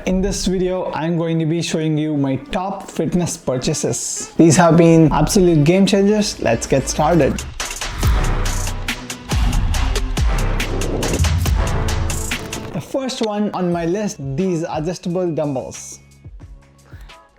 In this video, I'm going to be showing you my top fitness purchases. These have been absolute game changers. Let's get started. The first one on my list, these adjustable dumbbells.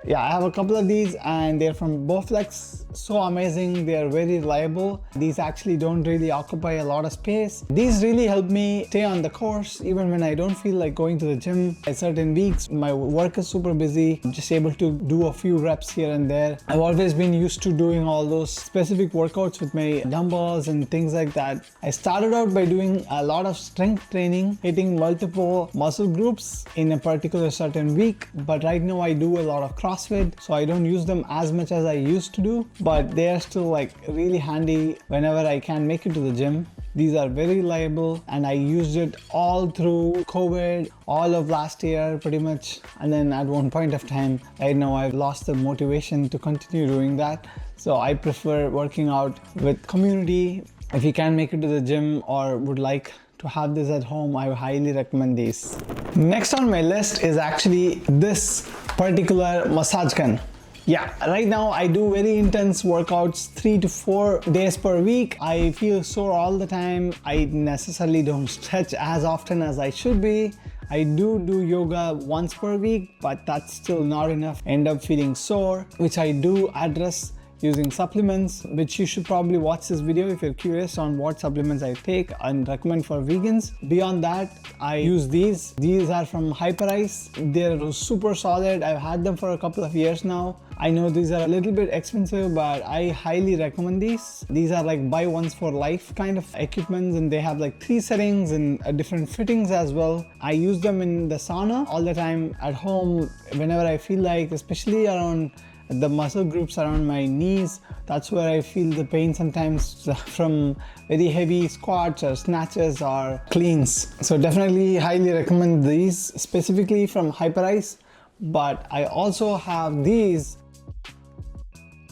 Yeah, I have a couple of these and they're from Bowflex. So amazing, they are very reliable. These actually don't really occupy a lot of space. These really help me stay on the course even when I don't feel like going to the gym. At certain weeks, my work is super busy. I'm just able to do a few reps here and there. I've always been used to doing all those specific workouts with my dumbbells and things like that. I started out by doing a lot of strength training, hitting multiple muscle groups in a particular certain week. But right now I do a lot of CrossFit, so I don't use them as much as I used to do. But they are still like really handy whenever I can make it to the gym. These are very reliable and I used it all through COVID, all of last year pretty much. And then at one point of time, right now I've lost the motivation to continue doing that. So I prefer working out with community. If you can make it to the gym or would like to have this at home, I highly recommend these. Next on my list is actually this particular massage gun. Yeah, right now I do very intense workouts 3 to 4 days per week. I feel sore all the time. I necessarily don't stretch as often as I should be. I do yoga once per week, but that's still not enough. End up feeling sore, which I do address using supplements, which you should probably watch this video if you're curious on what supplements I take and recommend for vegans. Beyond that, I use these. These are from Hyperice. They're super solid. I've had them for a couple of years now. I know these are a little bit expensive, but I highly recommend these. These are like buy once for life kind of equipments, and they have like 3 settings and different fittings as well. I use them in the sauna all the time at home whenever I feel like, especially around the muscle groups around my knees. That's where I feel the pain sometimes from very heavy squats or snatches or cleans. So definitely highly recommend these, specifically from Hyperice. But I also have these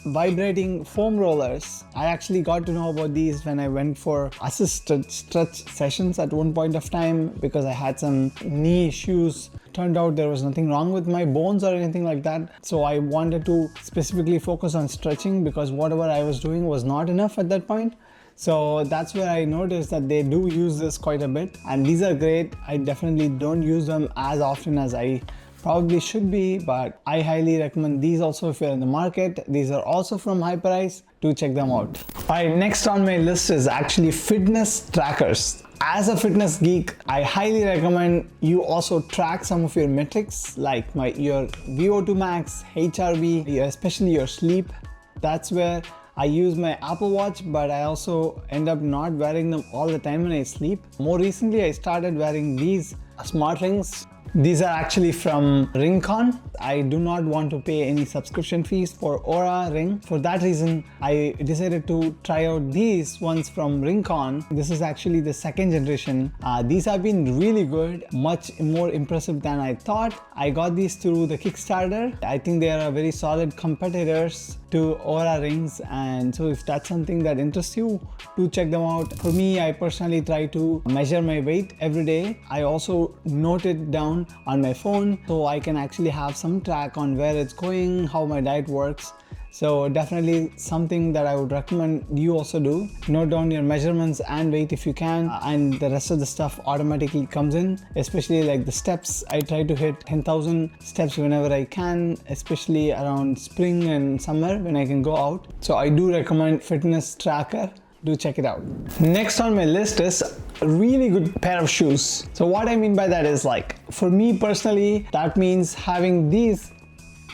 vibrating foam rollers. I actually got to know about these when I went for assisted stretch sessions at one point of time because I had some knee issues. Turned out there was nothing wrong with my bones or anything like that. So I wanted to specifically focus on stretching because whatever I was doing was not enough at that point. So that's where I noticed that they do use this quite a bit, and these are great. I definitely don't use them as often as I probably should be, but I highly recommend these also if you're in the market. These are also from Hyperice. Do check them out. Alright, next on my list is actually fitness trackers. As a fitness geek, I highly recommend you also track some of your metrics like your VO2 max, HRV, especially your sleep. That's where I use my Apple Watch, but I also end up not wearing them all the time when I sleep. More recently, I started wearing these smart rings. These are actually from Ringcon. I do not want to pay any subscription fees for Aura Ring. For that reason, I decided to try out these ones from Ringcon. This is actually the 2nd generation. These have been really good, much more impressive than I thought. I got these through the Kickstarter. I think they are very solid competitors to Aura rings, and so if that's something that interests you, do check them out. For me, I personally try to measure my weight every day. I also note it down on my phone so I can actually have some track on where it's going, how my diet works. So definitely something that I would recommend you also do. Note down your measurements and weight if you can, and the rest of the stuff automatically comes in, especially like the steps. I try to hit 10,000 steps whenever I can, especially around spring and summer when I can go out. So I do recommend fitness tracker. Do check it out. Next on my list is a really good pair of shoes. So what I mean by that is, like, for me personally, that means having these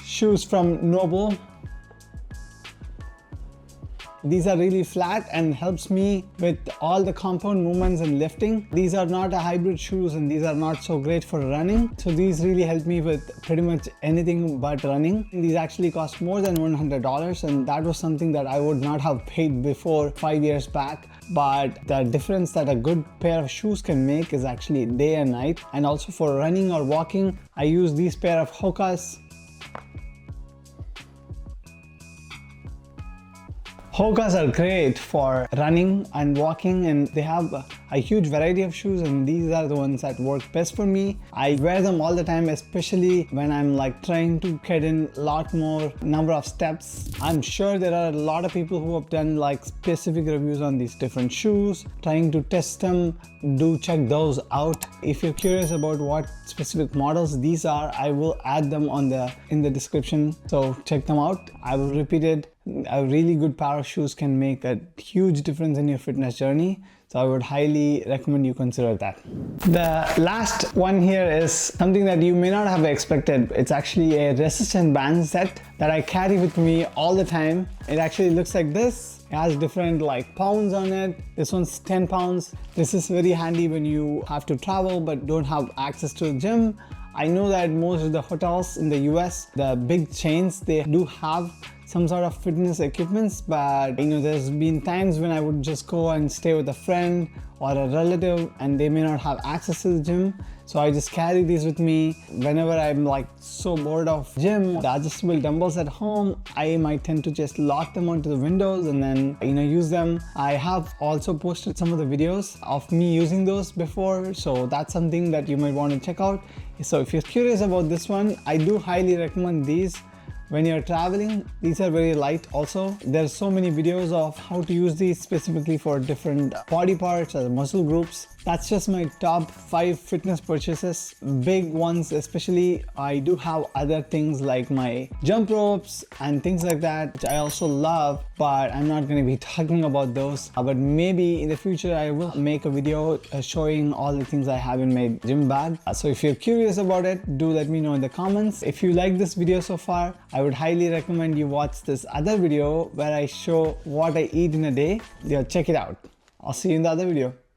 shoes from Noble. These are really flat and helps me with all the compound movements and lifting. These are not a hybrid shoes and these are not so great for running. So these really help me with pretty much anything but running. These actually cost more than $100, and that was something that I would not have paid before 5 years back. But the difference that a good pair of shoes can make is actually day and night. And also for running or walking, I use these pair of Hokas. Hokas are great for running and walking, and they have a huge variety of shoes, and these are the ones that work best for me. I wear them all the time, especially when I'm like trying to get in a lot more number of steps. I'm sure there are a lot of people who have done like specific reviews on these different shoes, trying to test them. Do check those out. If you're curious about what specific models these are, I will add them in the description, so check them out. I will repeat it, a really good pair of shoes can make a huge difference in your fitness journey, so I would highly recommend you consider that. The last one here is something that you may not have expected. It's actually a resistant band set that I carry with me all the time. It actually looks like this. It has different like pounds on it. This one's 10 pounds. This is very handy when you have to travel but don't have access to a gym. I know that most of the hotels in the US, the big chains, they do have some sort of fitness equipments, but there's been times when I would just go and stay with a friend or a relative and they may not have access to the gym. So I just carry these with me whenever I'm like so bored of gym. The adjustable dumbbells at home, I might tend to just lock them onto the windows and then use them. I have also posted some of the videos of me using those before, so that's something that you might want to check out. So if you're curious about this one, I do highly recommend these. When you're traveling, these are very light also. There's so many videos of how to use these specifically for different body parts or muscle groups. That's just my top 5 fitness purchases, big ones especially. I do have other things like my jump ropes and things like that, which I also love, but I'm not going to be talking about those. But maybe in the future I will make a video showing all the things I have in my gym bag. So if you're curious about it, do let me know in the comments. If you like this video so far, I would highly recommend you watch this other video where I show what I eat in a day. Check it out. I'll see you in the other video.